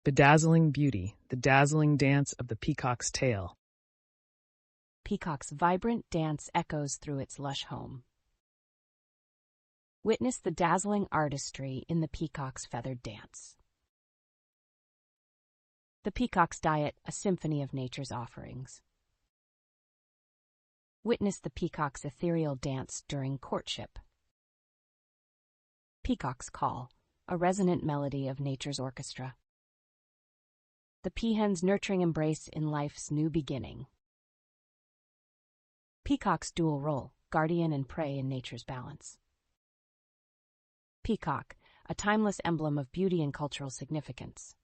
Bedazzling beauty, the dazzling dance of the peacock's tail. Peacock's vibrant dance echoes through its lush home. Witness the dazzling artistry in the peacock's feathered dance. The peacock's diet, a symphony of nature's offerings. Witness the peacock's ethereal dance during courtship. Peacock's call, a resonant melody of nature's orchestra. The peahen's nurturing embrace in life's new beginning. Peacock's dual role, guardian and prey in nature's balance. Peacock, a timeless emblem of beauty and cultural significance.